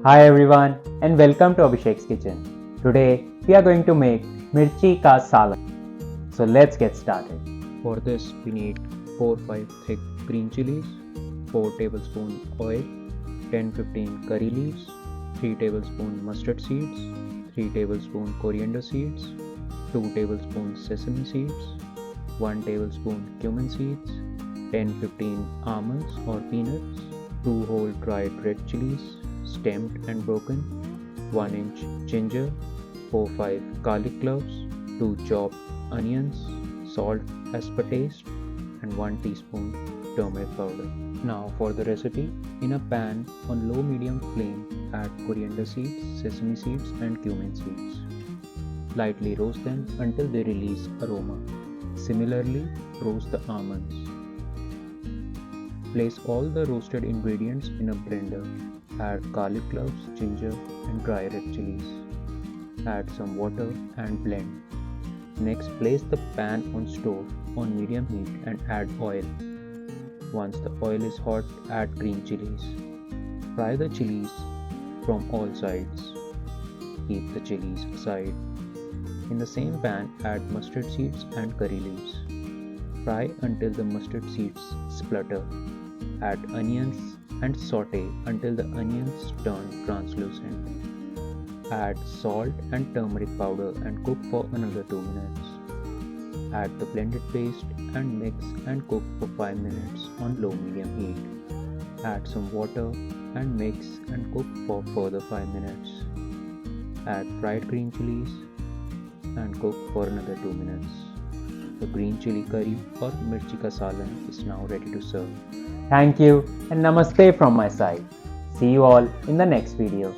Hi everyone and welcome to Abhishek's kitchen. Today we are going to make Mirchi Ka Saalan. So let's get started. For this we need 4-5 thick green chilies, 4 tablespoon oil, 10-15 curry leaves, 3 tablespoon mustard seeds, 3 tablespoon coriander seeds, 2 tablespoon sesame seeds, 1 tablespoon cumin seeds, 10-15 almonds or peanuts, 2 whole dried red chilies, stemmed and broken, 1 inch ginger, 4-5 garlic cloves, 2 chopped onions, salt as per taste, and 1 teaspoon turmeric powder. Now for the recipe, in a pan on low-medium flame, add coriander seeds, sesame seeds and cumin seeds. Lightly roast them until they release aroma. Similarly, roast the almonds. Place all the roasted ingredients in a blender. Add garlic cloves, ginger and dry red chilies. Add some water and blend. Next, place the pan on stove on medium heat and add oil. Once the oil is hot, add green chilies. Fry the chilies from all sides. Keep the chilies aside. In the same pan, add mustard seeds and curry leaves. Fry until the mustard seeds splutter. Add onions and sauté until the onions turn translucent. Add salt and turmeric powder and cook for another 2 minutes. Add the blended paste and mix and cook for 5 minutes on low-medium heat. Add some water and mix and cook for further 5 minutes. Add fried green chilies and cook for another 2 minutes. The green chili curry or Mirchi Ka Saalan is now ready to serve. Thank you and namaste from my side. See you all in the next video.